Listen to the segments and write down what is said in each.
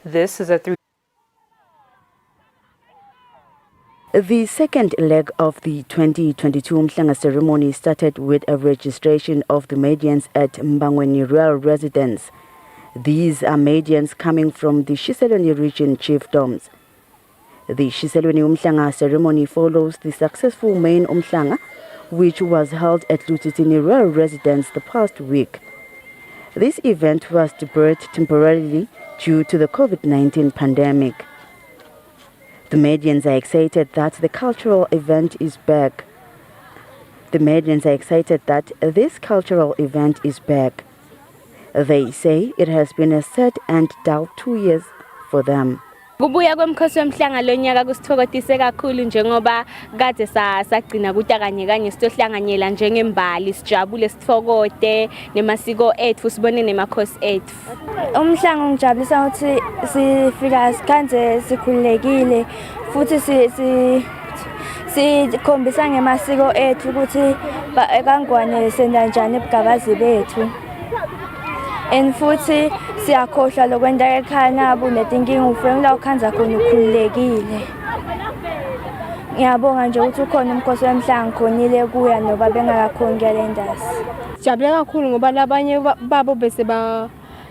This is a The second leg of the 2022 Umhlanga ceremony started with a registration of the Medians at Mbangweni Rural Residence. These are Medians coming from the Shiselweni region chiefdoms. The Shiselweni Umhlanga ceremony follows the successful main Umhlanga, which was held at Eswatini Rural Residence the past week. This event was deferred temporarily due to the COVID-19 pandemic. The Medians are excited that the cultural event is back. The Medians are excited that this cultural event is back. They say it has been a sad and dull 2 years for them. Kubuya kwemkhosi womhlanga lonyaka kusithokozise kakhulu njengoba kade sagcina kuta kanye sitohlanganyela njengembali sijabule sithokote nemasiko ethu sibone nemakhosi ethu. Umhlanga ungijabulisa ukuthi sifika sikhanze sikhululekile futhi sikhombisa ngemasiko ethu ukuthi kangwane senda njani ebugabazi bethu. And futhi siyakhohlwa lokwenta ekhaya nabo netinkinga ufike la ukhanza khona ukhululekile. Ngiyabonga nje ukuthi ukhona umkhosi wemhlanga khonile kuya noba bengakakhoni kuyalendazi. Sijabule kakhulu ngoba labanye babo bese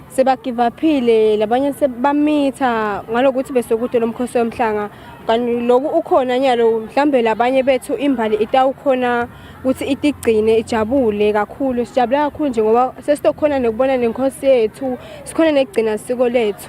sebagivaphile labanye sebamitha ngalokuthi besokude lomkhosi wemhlanga kanti lokhu ukhona nyalo mhlambe labanye bethu imbali itawukhona ukuthi itigcine ijabule kakhulu sijabule kakhulu nje ngoba sesitokhona nekubona nenkosi yethu sikhona nekugcina isiko lethu.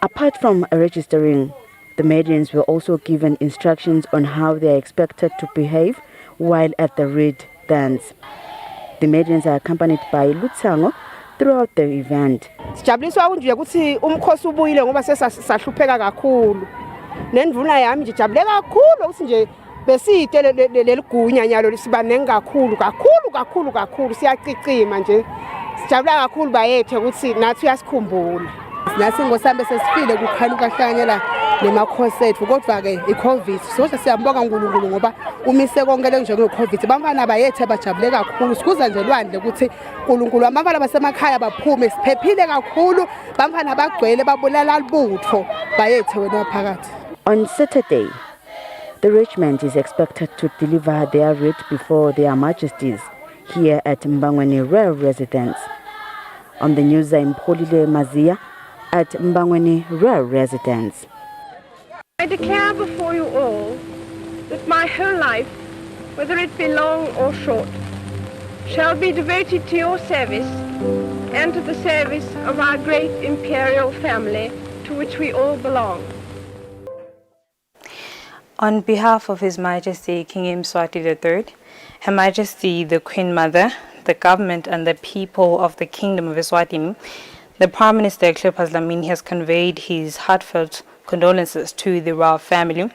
Apart from registering, the Medians were also given instructions on how they are expected to behave while at the reed dance. The Medians are accompanied by Lutsango throughout the event. Sijabuliswa nje ukuthi umkhosi ubuyile ngoba sesahlupheka kakhulu. Nendvuna yami nje jabule kakhulu ukuthi nje beside leligunya nyalo sibanenge kakhulu siyacicima nje. Sijabula kakhulu bayethe ukuthi nathi uyasikhumbula. Nathi ngosambe sesifile kukhanuka hlanganyela nemakhosi ethu kodwa ke iCovid sonke siyambonga uNkulunkulu ngoba umise konke le njengeCovid bamfana bayethe bajabule kakhulu sikuza nje lwandle ukuthi uNkulunkulu abafana basemakhaya baphume siphephile kakhulu bamfana bagcwele babulala libutho bayethe wena phakathi. On Saturday, the regiment is expected to deliver their writ before their majesties here at Mbangweni Rural Residence. On the news, I'm Polile Mazia at Mbangweni Rural Residence. I declare before you all that my whole life, whether it be long or short, shall be devoted to your service and to the service of our great imperial family to which we all belong. On behalf of His Majesty King Mswati III, Her Majesty the Queen Mother, the government and the people of the Kingdom of Eswatini, the Prime Minister Cleopas Dlamini has conveyed his heartfelt condolences to the royal family,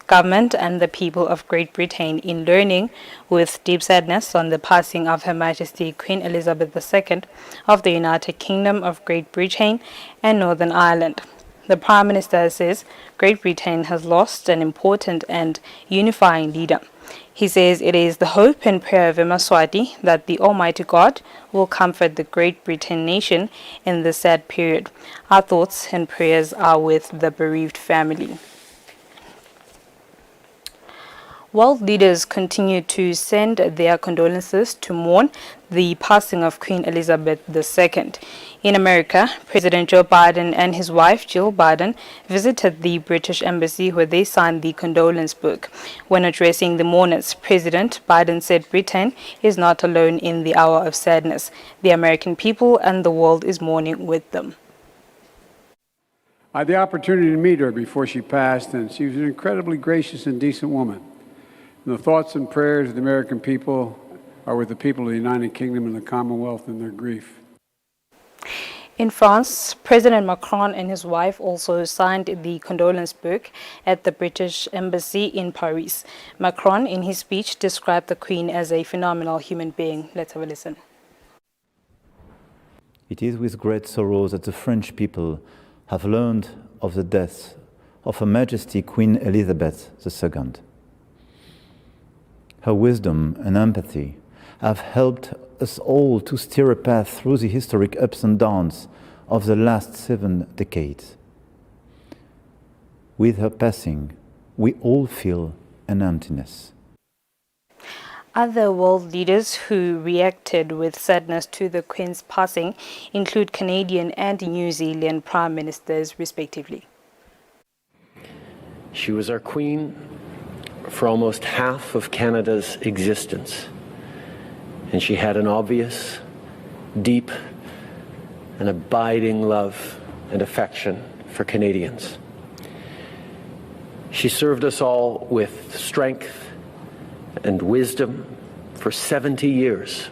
government and the people of Great Britain in learning with deep sadness on the passing of Her Majesty Queen Elizabeth II of the United Kingdom of Great Britain and Northern Ireland. The Prime Minister says Great Britain has lost an important and unifying leader. He says it is the hope and prayer of Eswatini that the Almighty God will comfort the Great Britain nation in this sad period. Our thoughts and prayers are with the bereaved family. World leaders continue to send their condolences to mourn the passing of Queen Elizabeth II. In America, President Joe Biden and his wife Jill Biden visited the British Embassy where they signed the condolence book. When addressing the mourners, President Biden said Britain is not alone in the hour of sadness. The American people and the world is mourning with them. I had the opportunity to meet her before she passed, and she was an incredibly gracious and decent woman. And the thoughts and prayers of the American people are with the people of the United Kingdom and the Commonwealth in their grief. In France, President Macron and his wife also signed the condolence book at the British Embassy in Paris. Macron, in his speech, described the Queen as a phenomenal human being. Let's have a listen. It is with great sorrow that the French people have learned of the death of Her Majesty Queen Elizabeth II. Her wisdom and empathy have helped us all to steer a path through the historic ups and downs of the last 7 decades. With her passing, we all feel an emptiness. Other world leaders who reacted with sadness to the Queen's passing include Canadian and New Zealand Prime Ministers, respectively. She was our Queen for almost half of Canada's existence, and she had an obvious, deep, and abiding love and affection for Canadians. She served us all with strength and wisdom for 70 years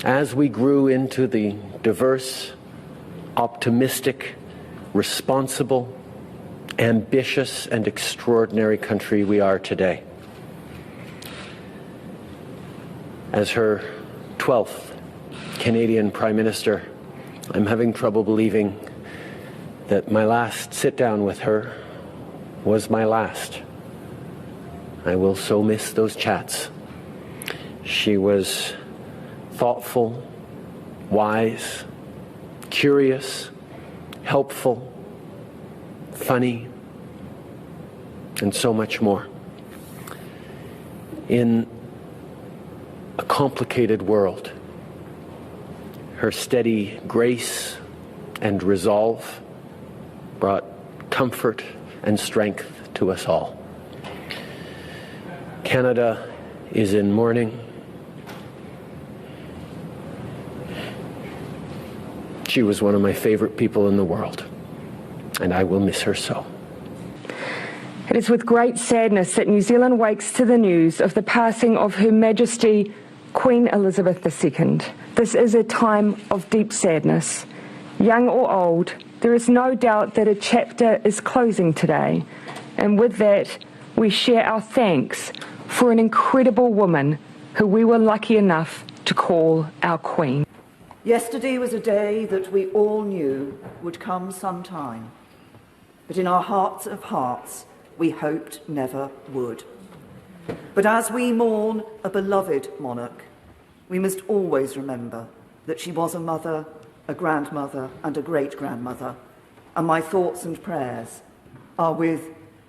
as we grew into the diverse, optimistic, responsible, ambitious, and extraordinary country we are today. As her 12th Canadian Prime Minister, I'm having trouble believing that my last sit-down with her was my last. I will so miss those chats. She was thoughtful, wise, curious, helpful, funny, and so much more. In a complicated world, her steady grace and resolve brought comfort and strength to us all. Canada is in mourning. She was one of my favorite people in the world, and I will miss her so. It is with great sadness that New Zealand wakes to the news of the passing of Her Majesty Queen Elizabeth II. This is a time of deep sadness. Young or old, there is no doubt that a chapter is closing today, and with that, we share our thanks for an incredible woman who we were lucky enough to call our Queen. Yesterday was a day that we all knew would come sometime, but in our hearts of hearts, we hoped never would. But as we mourn a beloved monarch, we must always remember that she was a mother, a grandmother, and a great-grandmother, and my thoughts and prayers are with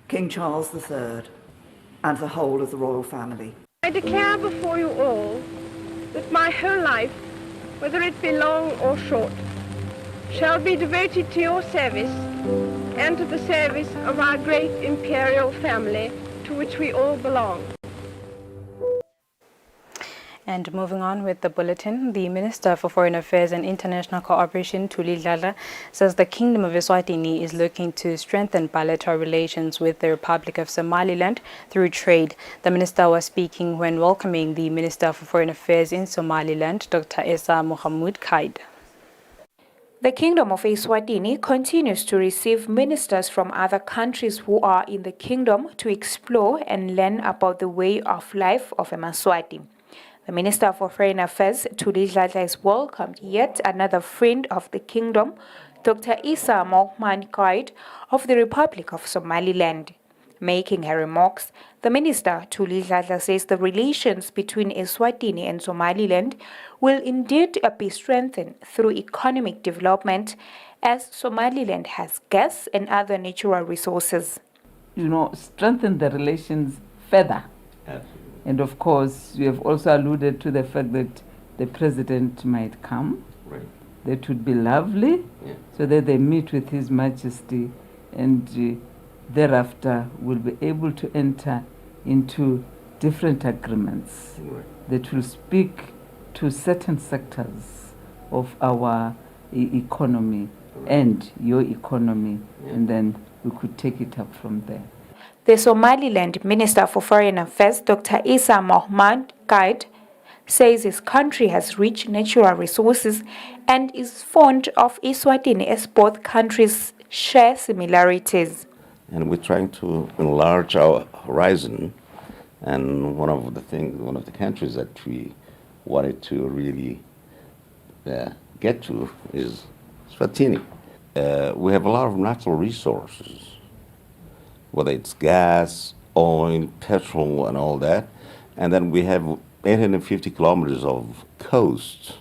King Charles III and the whole of the royal family. I declare before you all that my whole life, whether it be long or short, shall be devoted to your service and to the service of our great imperial family to which we all belong. And moving on with the bulletin, the Minister for Foreign Affairs and International Cooperation, Thuli Dladla, says the Kingdom of Eswatini is looking to strengthen bilateral relations with the Republic of Somaliland through trade. The minister was speaking when welcoming the Minister for Foreign Affairs in Somaliland, Dr. Esa Mohamud Kaid. The Kingdom of Eswatini continues to receive ministers from other countries who are in the kingdom to explore and learn about the way of life of a Maswati. The Minister for Foreign Affairs, Thuli Dladla, has welcomed yet another friend of the kingdom, Dr. Esa Mohamud Kaid of the Republic of Somaliland. Making her remarks, the Minister, Thuli Dladla, says the relations between Eswatini and Somaliland will indeed be strengthened through economic development as Somaliland has gas and other natural resources. Strengthen the relations further Absolutely. And of course, you have also alluded to the fact that the president might come. Right. That would be lovely, so that they meet with His Majesty and thereafter will be able to enter into different agreements that will speak to certain sectors of our economy and your economy, and then we could take it up from there. The Somaliland Minister for Foreign Affairs, Dr. Isa Mohammed Kaid, says his country has rich natural resources and is fond of Eswatini as both countries share similarities. And we're trying to enlarge our horizon, and one of the countries that we wanted to really get to is Eswatini. We have a lot of natural resources, whether it's gas, oil, petrol, and all that, and then we have 850 kilometers of coast,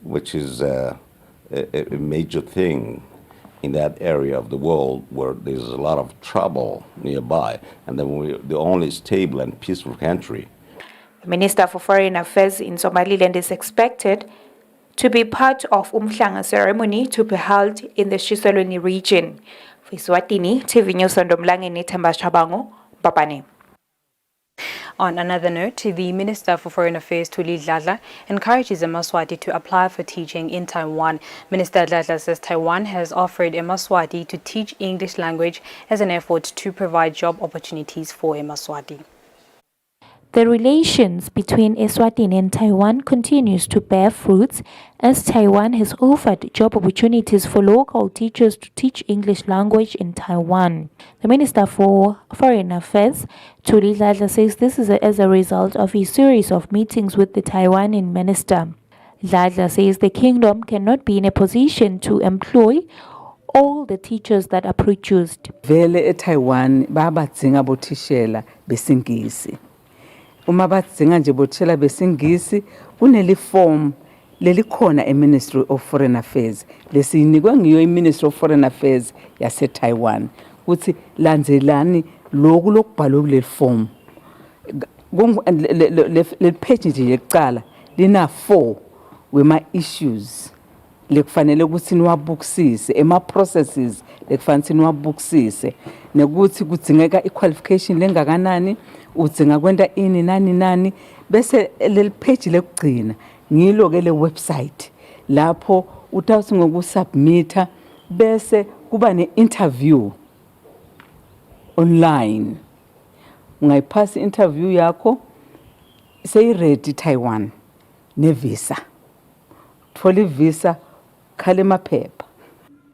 which is a major thing in that area of the world where there's a lot of trouble nearby, and then we're the only stable and peaceful country. The Minister for Foreign Affairs in Somaliland is expected to be part of Umhlanga ceremony to be held in the Shiselweni region. For Eswatini, TV News Condolences, Chabango, Babane. On another note, the Minister for Foreign Affairs, Thuli Dladla, encourages Emaswati to apply for teaching in Taiwan. Minister Dladla says Taiwan has offered Emaswati to teach English language as an effort to provide job opportunities for Emaswati. The relations between Eswatini and Taiwan continues to bear fruits as Taiwan has offered job opportunities for local teachers to teach English language in Taiwan. The Minister for Foreign Affairs, Thuli Dladla, says this is as a result of a series of meetings with the Taiwanese minister. Dladla says the kingdom cannot be in a position to employ all the teachers that are produced. Vele eTaiwan babadzinga bothishela besingisi. Uma badzinga nje bothishela besingisi kuneli form lelikhona eMinistry of Foreign Affairs lesinikwa ngiyo iMinistry of Foreign Affairs yase Taiwan ukuthi landzelani lokhu lokubhalwe kuleli form. Le page nje yekucala lina 4 wema issues lekufanele ukuthi niwabukisise ema processes lekufanele niwabukisise nekuthi kudzingeka iqualification lengakanani udzinga kwenta ini nani bese leli page lekugcina ngilo ke le website lapho utawuthi ngokusubmita bese kuba ne-interview online. Ungayiphasa interview yakho seyiready Taiwan nevisa. Tholi visa khalema phepha.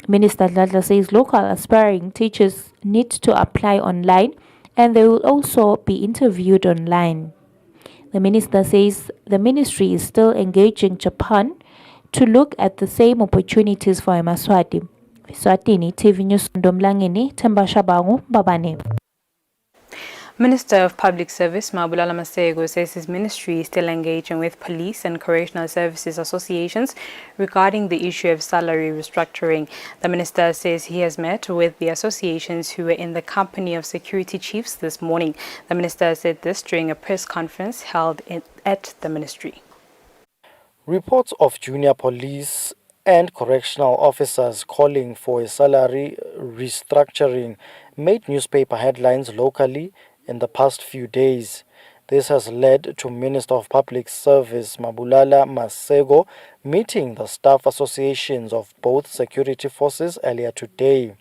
Minister Dladla says local aspiring teachers need to apply online and they will also be interviewed online. The minister says the ministry is still engaging Japan to look at the same opportunities for Emaswati. Eswatini, TV News Condolences, Shabango, Babane. Minister of Public Service Mabulala Masego says his ministry is still engaging with police and correctional services associations regarding the issue of salary restructuring. The minister says he has met with the associations who were in the company of security chiefs this morning. The minister said this during a press conference held at the ministry. Reports of junior police and correctional officers calling for a salary restructuring made newspaper headlines locally in the past few days. This has led to Minister of Public Service Mabulala Masego meeting the staff associations of both security forces earlier today.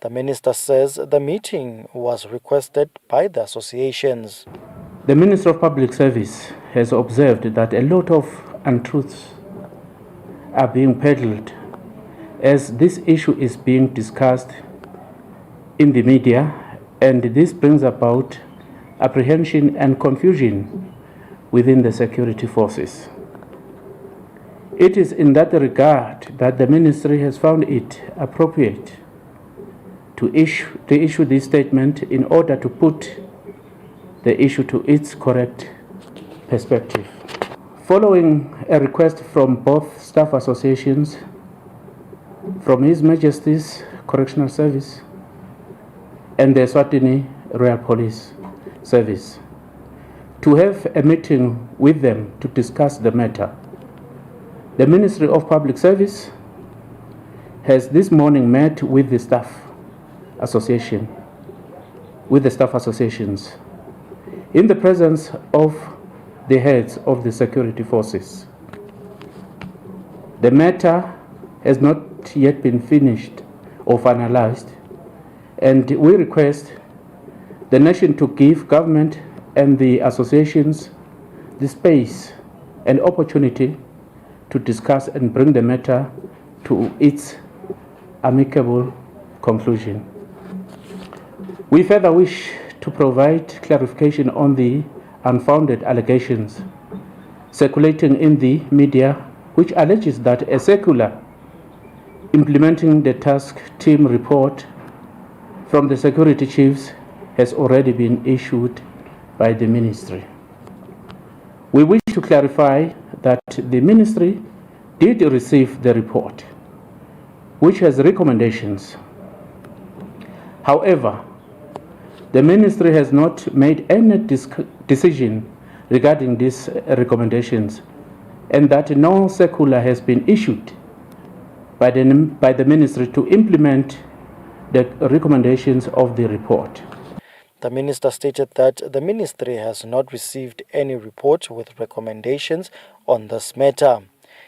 The minister says the meeting was requested by the associations. The Minister of Public Service has observed that a lot of untruths are being peddled as this issue is being discussed in the media, and this brings about apprehension and confusion within the security forces. It is in that regard that the ministry has found it appropriate to issue this statement in order to put the issue to its correct perspective. Following a request from both staff associations, from His Majesty's Correctional Service and the Eswatini Royal Police, Service to have a meeting with them to discuss the matter. The Ministry of Public Service has this morning met with the staff associations in the presence of the heads of the security forces. The matter has not yet been finished or finalized, and we request the nation to give government and the associations the space and opportunity to discuss and bring the matter to its amicable conclusion. We further wish to provide clarification on the unfounded allegations circulating in the media, which alleges that a circular implementing the task team report from the security chiefs has already been issued by the ministry. We wish to clarify that the ministry did receive the report, which has recommendations. However, the ministry has not made any decision regarding these recommendations, and that no circular has been issued by the ministry to implement the recommendations of the report. The minister stated that the ministry has not received any report with recommendations on this matter.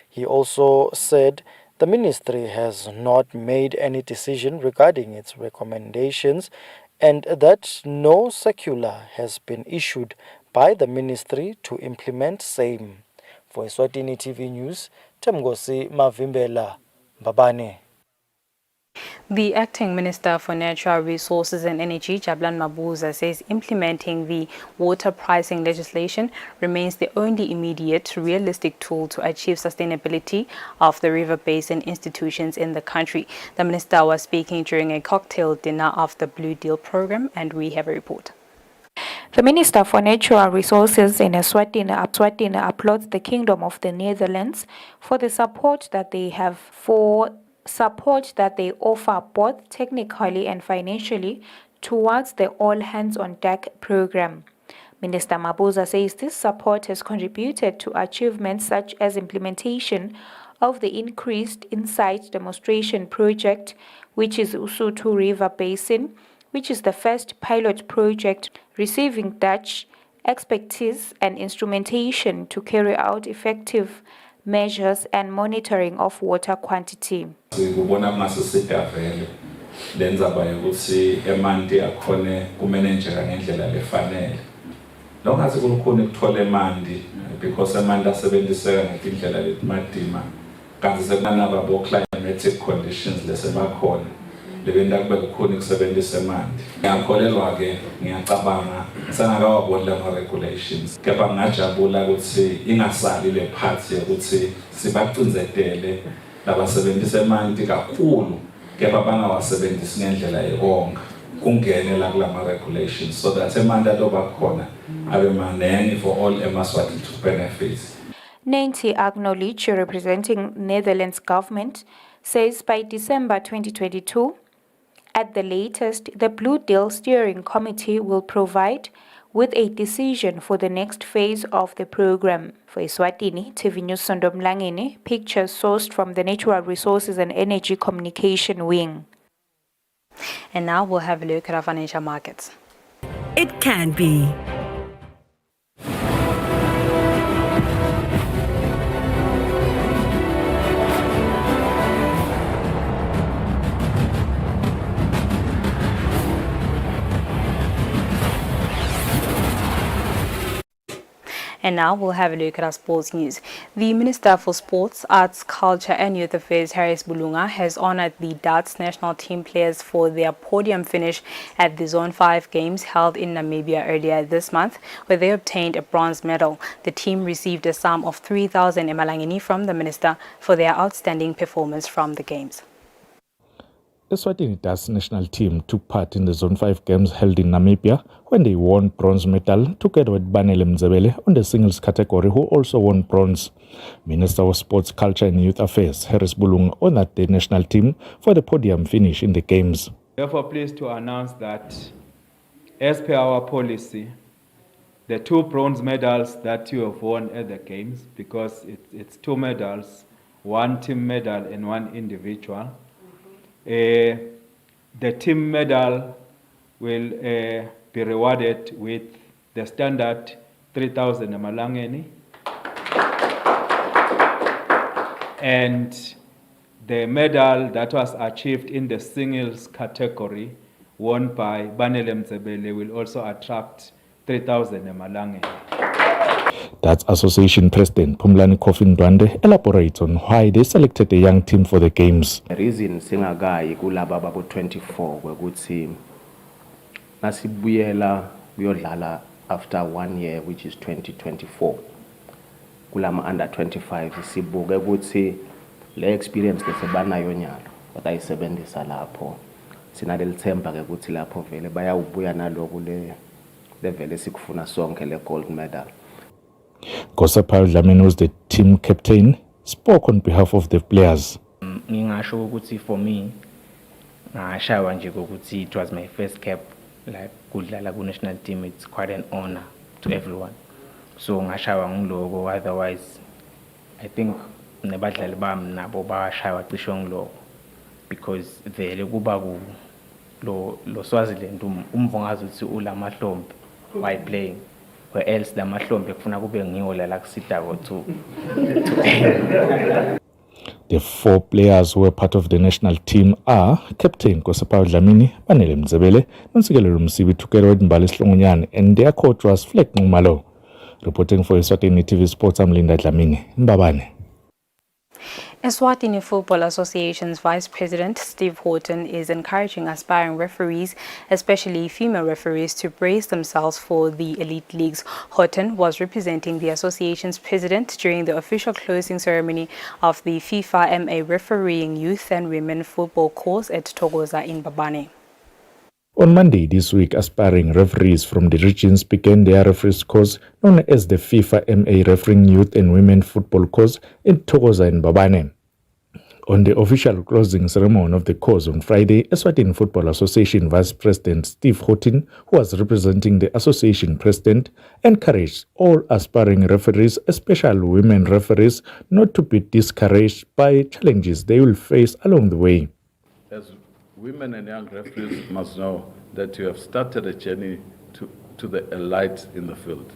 He also said the ministry has not made any decision regarding its recommendations and that no circular has been issued by the ministry to implement same. For Eswatini TV News, Temgosi Mavimbela, Babane. The acting Minister for Natural Resources and Energy, Jabulani Mabuza, says implementing the water pricing legislation remains the only immediate realistic tool to achieve sustainability of the river basin institutions in the country. The minister was speaking during a cocktail dinner of the Blue Deal program, and we have a report. The Minister for Natural Resources in Eswatini applauds the Kingdom of the Netherlands for the support that they offer both technically and financially towards the All Hands on Deck program. Minister Mabuza says this support has contributed to achievements such as implementation of the increased insight demonstration project, which is Usuthu River Basin, which is the first pilot project receiving Dutch expertise and instrumentation to carry out effective measures and monitoring of water quantity. climatic conditions lebenda kube kukhona ukusebenzisa amanzi ngiyakholelwa ke ngiyacabanga sengakawabona ama regulations kepha ngajabula ukuthi ingasali le part ukuthi sibacinzetele labasebenzisa amanzi kakhulu kepha bangawasebenzisi ngendlela eronga kungene la kulama regulations so that amanzi atoba khona abe manengi for all eMaswati to benefit. Nancy acknowledged, representing Netherlands government, says by December 2022, at the latest, the Blue Deal Steering Committee will provide with a decision for the next phase of the program. For Eswatini TV News Umhlanga, pictures sourced from the Natural Resources and Energy Communication Wing. And now we'll have a look at our financial markets. It can be. And now we'll have a look at our sports news. The Minister for Sports, Arts, Culture and Youth Affairs, Harris Bulunga, has honored the darts national team players for their podium finish at the Zone 5 Games held in Namibia earlier this month, where they obtained a bronze medal. The team received a sum of 3,000 emalangeni from the Minister for their outstanding performance from the Games. The Eswatini Darts national team took part in the Zone 5 Games held in Namibia when they won bronze medal together with Banele Mzebele on the singles category, who also won bronze. Minister of Sports, Culture and Youth Affairs, Harris Bulunga, honored the national team for the podium finish in the Games. Therefore, pleased to announce that as per our policy, the 2 bronze medals that you have won at the games, because it's 2 medals, 1 team medal and 1 individual. The team medal will be rewarded with the standard 3,000 emalangeni, and the medal that was achieved in the singles category won by Banele Mzebele will also attract 3,000 emalangeni. That's Association President Phumlani Kofi elaborates on why they selected a young team for the games. The reason singakayi kulaba babo 24 kwekuthi nasibuyela kuyodlala after 1 year, which is 2024. Kulama under 25 sibuke ukuthi le experience lesebanayo nyalo batayisebenzisa lapho. Sinalelithemba ke ukuthi lapho vele bayawubuya naloku le vele sikufuna sonke le gold medal. Kosapal Dlamini, who's the team captain, spoke on behalf of the players. Ngingasho ukuthi for me ngashaywa nje ukuthi it was my first cap like kudlala ku national team. It's quite an honor to everyone. So ngashaywa ngiloko, otherwise I think nebadlali bami nabo bashaywa cishe ngiloko, because vele kuba ku lo Swaziland umvungazi uthi ulamahlombe while playing, where else lamahlombe kufuna kube ngiwo la kusitako to The 4 players who were part of the national team are Captain Kosapal Dlamini, Banele Mzebele, Nonsikelelo Msibi together with Mbali Slongunyane, and their coach was Fleck Ngumalo. Reporting for Eswatini TV Sports, I'm Linda Dlamini, Mbabane. Eswatini Football Association's Vice President Steve Horton is encouraging aspiring referees, especially female referees, to brace themselves for the elite leagues. Horton was representing the association's president during the official closing ceremony of the FIFA MA Refereeing Youth and Women Football course at Togoza in Mbabane. On Monday this week, aspiring referees from the regions began their referees course known as the FIFA MA Refereeing Youth and Women Football course in Togoza in Mbabane. On the official closing ceremony of the course on Friday, Eswatini Football Association Vice President Steve Horton, who was representing the association president, encouraged all aspiring referees, especially women referees, not to be discouraged by challenges they will face along the way. As women and young referees must know that you have started a journey to the elite in the field.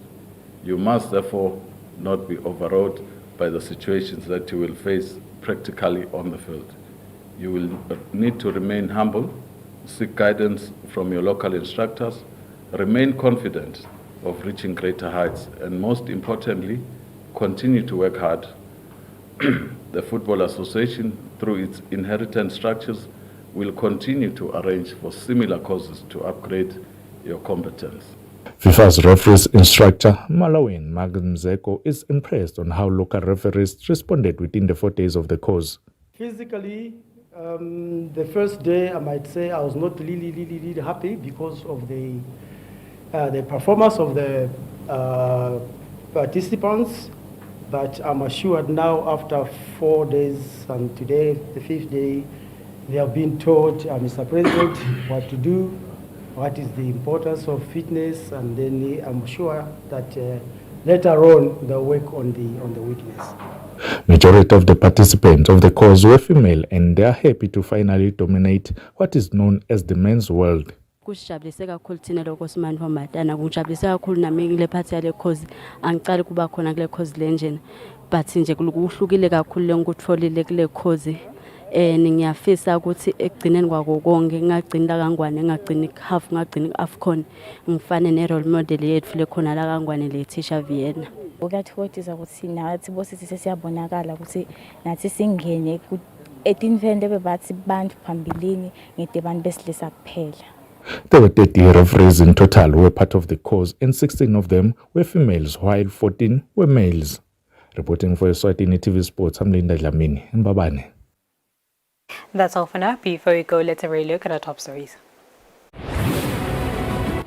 You must therefore not be overawed by the situations that you will face practically on the field. You will need to remain humble, seek guidance from your local instructors, remain confident of reaching greater heights, and most importantly, continue to work hard. The Football Association, through its inherited structures, will continue to arrange for similar courses to upgrade your competence. FIFA's referees instructor, Malawin Magmzeko, is impressed on how local referees responded within the 4 days of the course. Physically, the first day, I might say I was not really happy because of the performance of the participants. But I'm assured now, after 4 days and today, the 5th day, they have been taught, Mr. President, what to do, what is the importance of fitness, and then I'm sure that later on they'll work on the weakness. Majority of the participants of the course were female, and they are happy to finally dominate what is known as the men's world. Kusijabulise kakhulu thina lokho simanje wamadana, kujabulise kakhulu nami ngile part yale course, angicala kuba khona kule course lenjena, but nje kuhlukile kakhulu lengikutholile kule course. Ngiyafisa ukuthi ekugcineni kwako konke ngagcina la kangwane, ngagcina half, ngagcina AFCON, ngifane ne role model yethu lekhona la kangwane le Tisha Vienna. Ukuyathokoza ukuthi nathi bosithi sesiyabonakala ukuthi nathi singene etinvende bebathi bantu phambilini ngede bantu besilisa kuphela. There were 30 referees in total who were part of the course, and 16 of them were females, while 14 were males. Reporting for Eswatini TV Sports, I'm Linda Dlamini, Mbabane. That's all for now. Before we go, let's have a look at our top stories.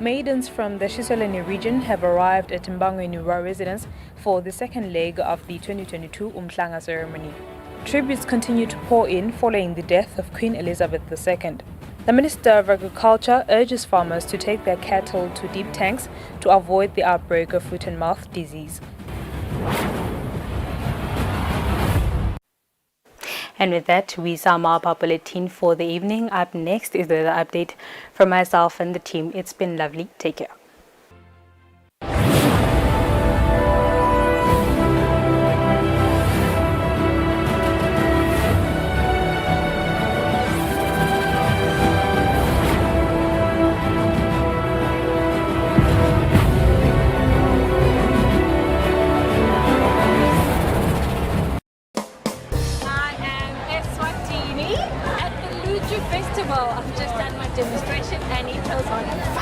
Maidens from the Shisoleni region have arrived at Mbangweni residence for the second leg of the 2022 Umhlanga ceremony. Tributes continue to pour in following the death of Queen Elizabeth II. The Minister of Agriculture urges farmers to take their cattle to deep tanks to avoid the outbreak of foot and mouth disease. And with that, we sum up our bulletin for the evening. Up next is the weather update from myself and the team. It's been lovely. Take care. Eswatini at the Luju Festival. I've just done my demonstration and it was on